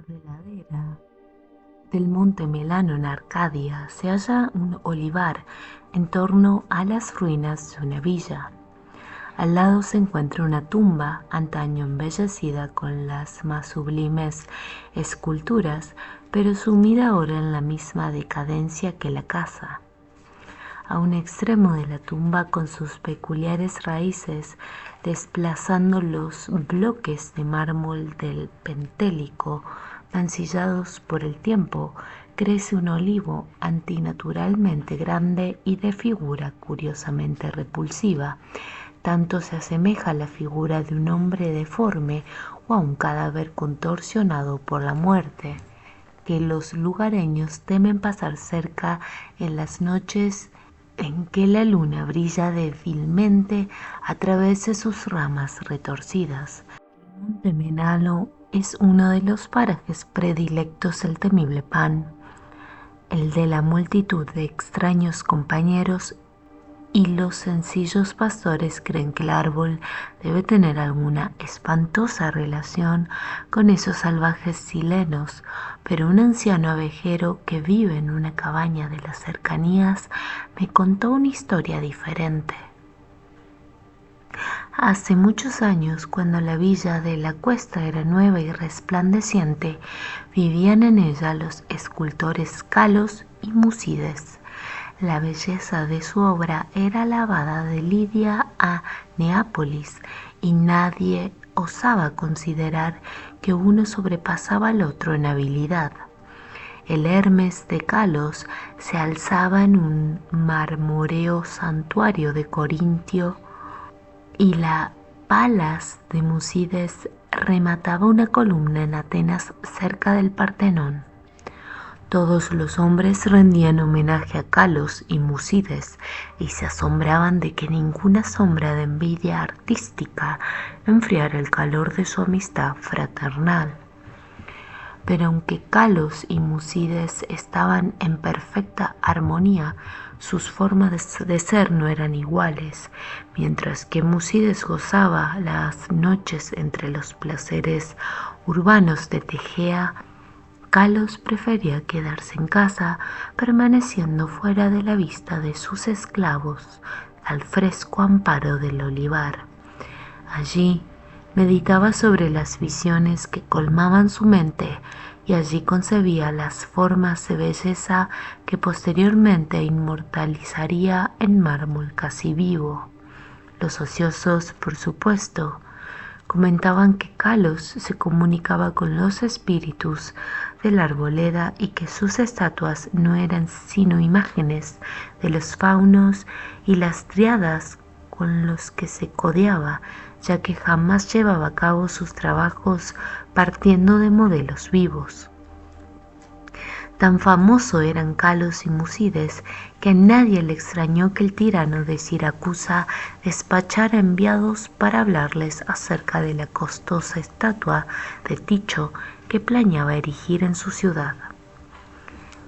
Sobre la ladera del monte Melano en Arcadia se halla un olivar en torno a las ruinas de una villa. Al lado se encuentra una tumba, antaño embellecida con las más sublimes esculturas, pero sumida ahora en la misma decadencia que la casa. A un extremo de la tumba, con sus peculiares raíces desplazando los bloques de mármol del Pentélico, mancillados por el tiempo, crece un olivo antinaturalmente grande y de figura curiosamente repulsiva. Tanto se asemeja a la figura de un hombre deforme o a un cadáver contorsionado por la muerte, que los lugareños temen pasar cerca en las noches en que la luna brilla débilmente a través de sus ramas retorcidas. El monte Melano es uno de los parajes predilectos del temible Pan, el de la multitud de extraños compañeros, y los sencillos pastores creen que el árbol debe tener alguna espantosa relación con esos salvajes chilenos, pero un anciano abejero que vive en una cabaña de las cercanías me contó una historia diferente. Hace muchos años, cuando la villa de la Cuesta era nueva y resplandeciente, vivían en ella los escultores Calos y Musides. La belleza de su obra era alabada de Lidia a Neápolis, y nadie osaba considerar que uno sobrepasaba al otro en habilidad. El Hermes de Calos se alzaba en un marmóreo santuario de Corintio, y la Palas de Musides remataba una columna en Atenas cerca del Partenón. Todos los hombres rendían homenaje a Calos y Musides y se asombraban de que ninguna sombra de envidia artística enfriara el calor de su amistad fraternal. Pero aunque Calos y Musides estaban en perfecta armonía, sus formas de ser no eran iguales. Mientras que Musides gozaba las noches entre los placeres urbanos de Tegea, Calos prefería quedarse en casa, permaneciendo fuera de la vista de sus esclavos, al fresco amparo del olivar. Allí meditaba sobre las visiones que colmaban su mente, y allí concebía las formas de belleza que posteriormente inmortalizaría en mármol casi vivo. Los ociosos, por supuesto, comentaban que Calos se comunicaba con los espíritus de la arboleda y que sus estatuas no eran sino imágenes de los faunos y las dríadas con los que se codeaba, ya que jamás llevaba a cabo sus trabajos partiendo de modelos vivos. Tan famoso eran Calos y Musides que a nadie le extrañó que el tirano de Siracusa despachara enviados para hablarles acerca de la costosa estatua de Ticho que planeaba erigir en su ciudad.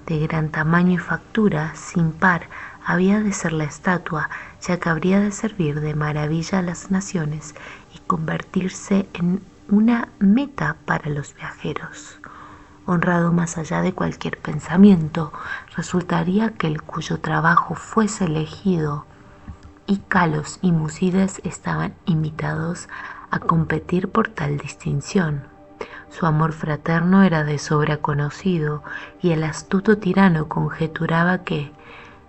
De gran tamaño y factura sin par había de ser la estatua, ya que habría de servir de maravilla a las naciones y convertirse en una meta para los viajeros. Honrado más allá de cualquier pensamiento, resultaría que el cuyo trabajo fuese elegido, y Calos y Musides estaban invitados a competir por tal distinción. Su amor fraterno era de sobra conocido, y el astuto tirano conjeturaba que,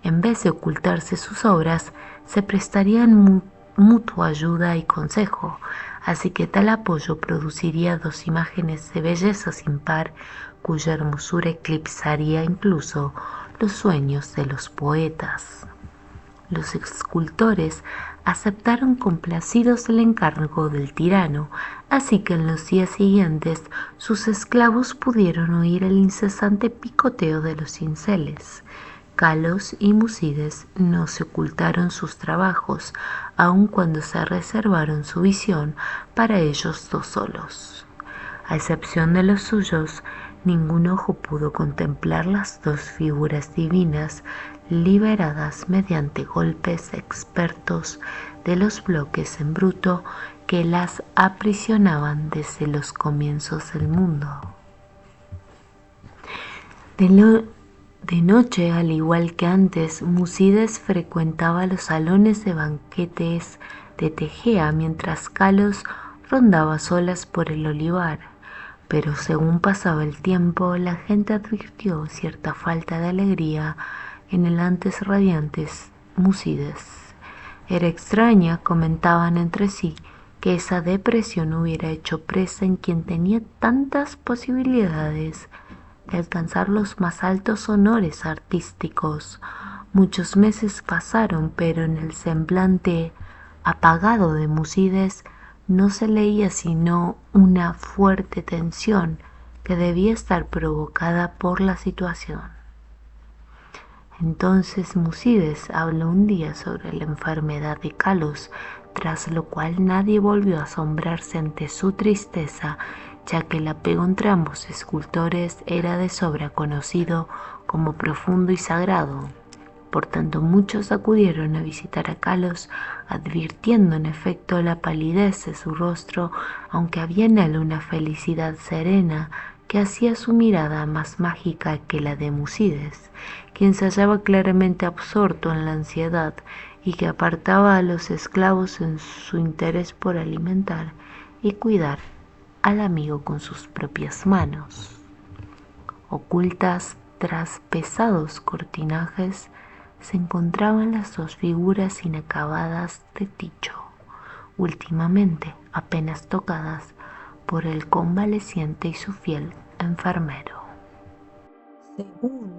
en vez de ocultarse sus obras, se prestarían mutua ayuda y consejo, así que tal apoyo produciría dos imágenes de belleza sin par, cuya hermosura eclipsaría incluso los sueños de los poetas. Los escultores aceptaron complacidos el encargo del tirano, así que en los días siguientes sus esclavos pudieron oír el incesante picoteo de los cinceles. Calos y Musides no se ocultaron sus trabajos, aun cuando se reservaron su visión para ellos dos solos. A excepción de los suyos, ningún ojo pudo contemplar las dos figuras divinas liberadas mediante golpes expertos de los bloques en bruto que las aprisionaban desde los comienzos del mundo. De, lo- de noche, al igual que antes, Musides frecuentaba los salones de banquetes de Tegea mientras Calos rondaba solas por el olivar. Pero según pasaba el tiempo, la gente advirtió cierta falta de alegría en el antes radiante Musides. Era extraña, comentaban entre sí, que esa depresión hubiera hecho presa en quien tenía tantas posibilidades de alcanzar los más altos honores artísticos. Muchos meses pasaron, pero en el semblante apagado de Musides no se leía sino una fuerte tensión que debía estar provocada por la situación. Entonces Musides habló un día sobre la enfermedad de Calos, tras lo cual nadie volvió a asombrarse ante su tristeza, ya que el apego entre ambos escultores era de sobra conocido como profundo y sagrado. Por tanto, muchos acudieron a visitar a Calos, advirtiendo en efecto la palidez de su rostro, aunque había en él una felicidad serena que hacía su mirada más mágica que la de Musides, quien se hallaba claramente absorto en la ansiedad y que apartaba a los esclavos en su interés por alimentar y cuidar al amigo con sus propias manos. Ocultas tras pesados cortinajes se encontraban las dos figuras inacabadas de Ticho, últimamente apenas tocadas por el convaleciente y su fiel enfermero. Según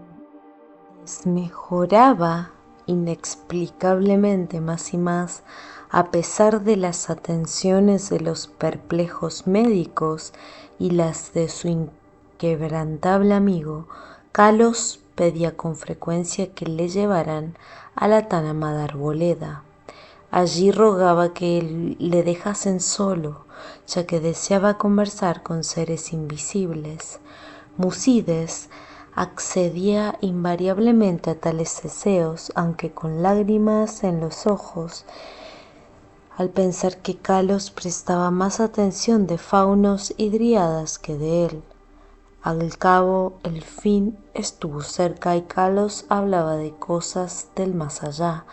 desmejoraba inexplicablemente más y más, a pesar de las atenciones de los perplejos médicos y las de su inquebrantable amigo, Calos pedía con frecuencia que le llevaran a la tan amada arboleda. Allí rogaba que le dejasen solo, ya que deseaba conversar con seres invisibles. Musides accedía invariablemente a tales deseos, aunque con lágrimas en los ojos, al pensar que Calos prestaba más atención de faunos y dríadas que de él. Al cabo, el fin estuvo cerca y Calos hablaba de cosas del más allá.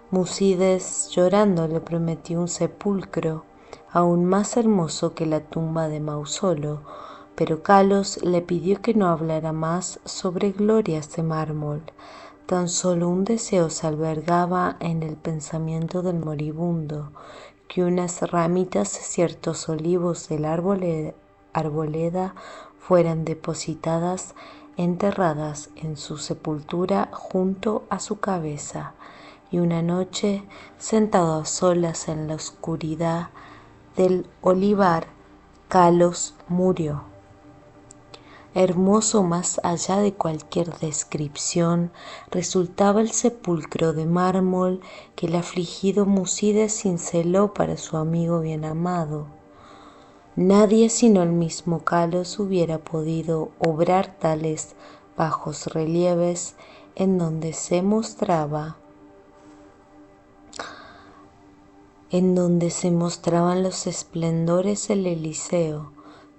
Musides, llorando, le prometió un sepulcro aún más hermoso que la tumba de Mausolo, pero Calos le pidió que no hablara más sobre glorias de mármol. Tan solo un deseo se albergaba en el pensamiento del moribundo, que unas ramitas de ciertos olivos de la arboleda fueran depositadas, enterradas en su sepultura junto a su cabeza. Y una noche, sentado a solas en la oscuridad del olivar, Calos murió. Hermoso más allá de cualquier descripción resultaba el sepulcro de mármol que el afligido Musides cinceló para su amigo bien amado. Nadie sino el mismo Calos hubiera podido obrar tales bajos relieves en donde se mostraban los esplendores del Eliseo.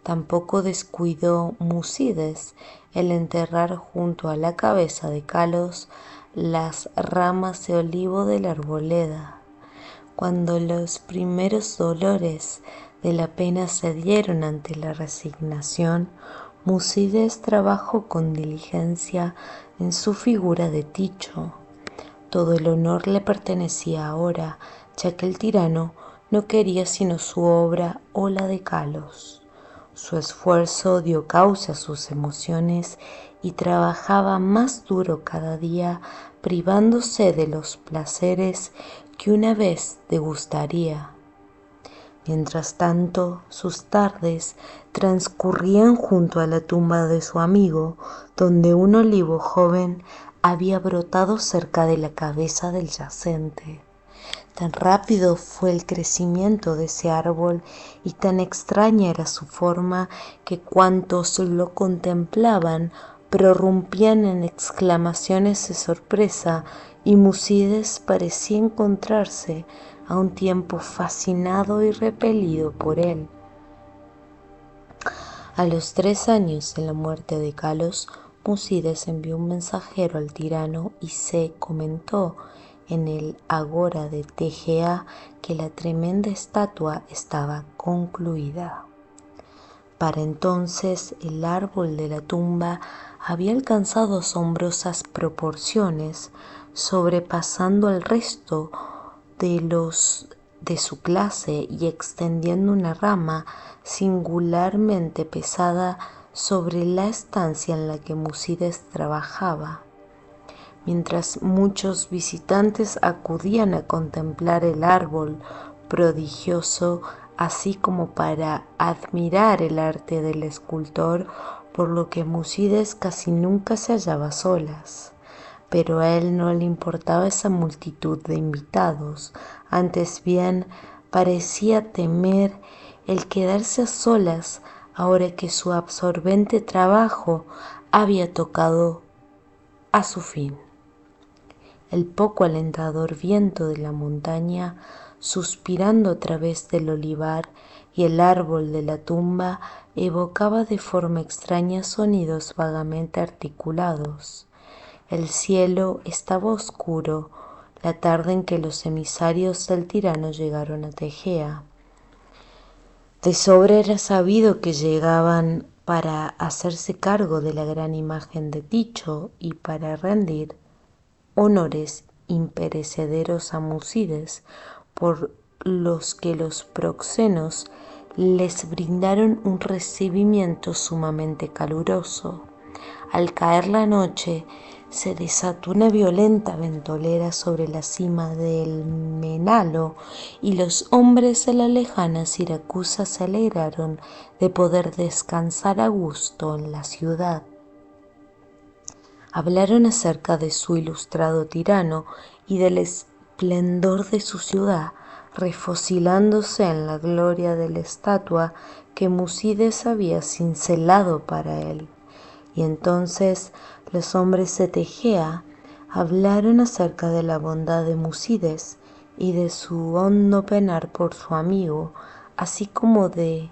Tampoco descuidó Musides el enterrar junto a la cabeza de Calos las ramas de olivo de la arboleda. Cuando los primeros dolores de la pena cedieron ante la resignación, Musides trabajó con diligencia en su figura de Ticho. Todo el honor le pertenecía ahora, ya que el tirano no quería sino su obra o la de Calos. Su esfuerzo dio causa a sus emociones y trabajaba más duro cada día, privándose de los placeres que una vez degustaría. Mientras tanto, sus tardes transcurrían junto a la tumba de su amigo, donde un olivo joven había brotado cerca de la cabeza del yacente. Tan rápido fue el crecimiento de ese árbol y tan extraña era su forma que cuantos lo contemplaban prorrumpían en exclamaciones de sorpresa, y Musides parecía encontrarse a un tiempo fascinado y repelido por él. A los 3 años de la muerte de Calos, Musides envió un mensajero al tirano y se comentó en el agora de Tegea que la tremenda estatua estaba concluida. Para entonces el árbol de la tumba había alcanzado asombrosas proporciones, sobrepasando al resto de los de su clase y extendiendo una rama singularmente pesada sobre la estancia en la que Musides trabajaba. Mientras muchos visitantes acudían a contemplar el árbol prodigioso, así como para admirar el arte del escultor, por lo que Musides casi nunca se hallaba a solas. Pero a él no le importaba esa multitud de invitados, antes bien parecía temer el quedarse a solas ahora que su absorbente trabajo había tocado a su fin. El poco alentador viento de la montaña, suspirando a través del olivar y el árbol de la tumba, evocaba de forma extraña sonidos vagamente articulados. El cielo estaba oscuro la tarde en que los emisarios del tirano llegaron a Tegea. De sobra era sabido que llegaban para hacerse cargo de la gran imagen de Ticho y para rendir honores imperecederos a Musides, por los que los proxenos les brindaron un recibimiento sumamente caluroso. Al caer la noche, se desató una violenta ventolera sobre la cima del Menalo y los hombres de la lejana Siracusa se alegraron de poder descansar a gusto en la ciudad. Hablaron acerca de su ilustrado tirano y del esplendor de su ciudad, refocilándose en la gloria de la estatua que Musides había cincelado para él. Y entonces los hombres de Tegea hablaron acerca de la bondad de Musides y de su hondo penar por su amigo, así como de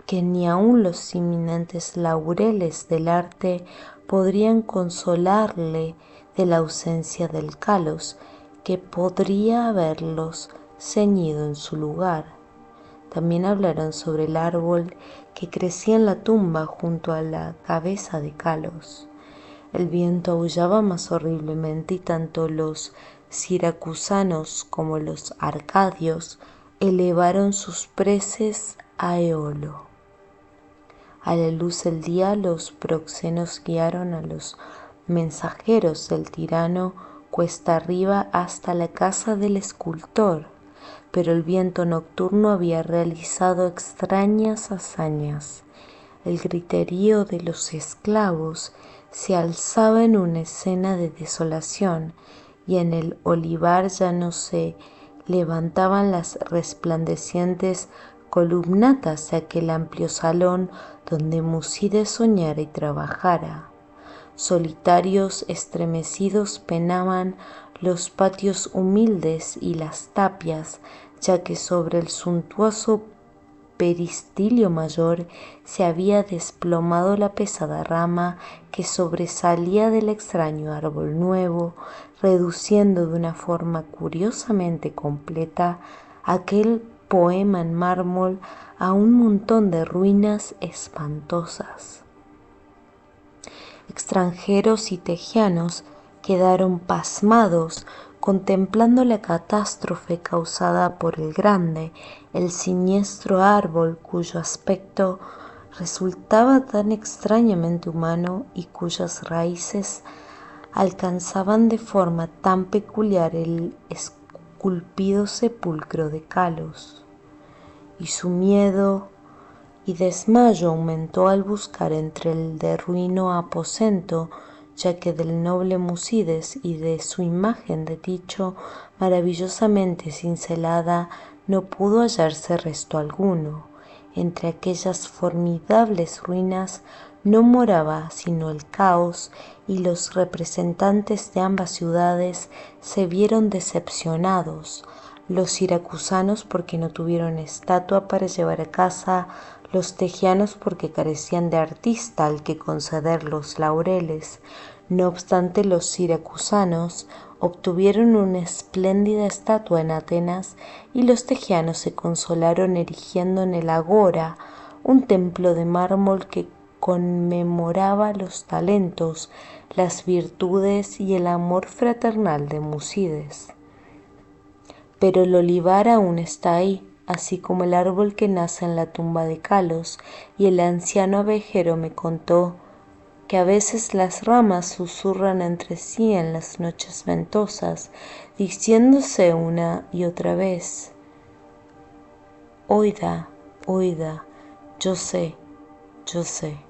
que ni aun los inminentes laureles del arte podrían consolarle de la ausencia del Calos, que podría haberlos ceñido en su lugar. También hablaron sobre el árbol que crecía en la tumba junto a la cabeza de Calos. El viento aullaba más horriblemente y tanto los siracusanos como los arcadios elevaron sus preces a Eolo. A la luz del día los proxenos guiaron a los mensajeros del tirano cuesta arriba hasta la casa del escultor, pero el viento nocturno había realizado extrañas hazañas. El griterío de los esclavos se alzaba en una escena de desolación, y en el olivar ya no se levantaban las resplandecientes columnatas de aquel amplio salón donde Musides soñara y trabajara. Solitarios estremecidos penaban los patios humildes y las tapias, ya que sobre el suntuoso peristilio mayor se había desplomado la pesada rama que sobresalía del extraño árbol nuevo, reduciendo de una forma curiosamente completa aquel poema en mármol a un montón de ruinas espantosas. Extranjeros y tegianos quedaron pasmados contemplando la catástrofe causada por el siniestro árbol cuyo aspecto resultaba tan extrañamente humano y cuyas raíces alcanzaban de forma tan peculiar el esculpido sepulcro de Calos. Y su miedo y desmayo aumentó al buscar entre el derruino aposento, ya que del noble Musides y de su imagen de Ticho maravillosamente cincelada no pudo hallarse resto alguno. Entre aquellas formidables ruinas no moraba sino el caos, y los representantes de ambas ciudades se vieron decepcionados, los siracusanos porque no tuvieron estatua para llevar a casa, los tejianos porque carecían de artista al que conceder los laureles. No obstante, los siracusanos obtuvieron una espléndida estatua en Atenas y los tejianos se consolaron erigiendo en el Agora un templo de mármol que conmemoraba los talentos, las virtudes y el amor fraternal de Musides. Pero el olivar aún está ahí, así como el árbol que nace en la tumba de Calos, y el anciano abejero me contó que a veces las ramas susurran entre sí en las noches ventosas, diciéndose una y otra vez: oida, oida, yo sé, yo sé.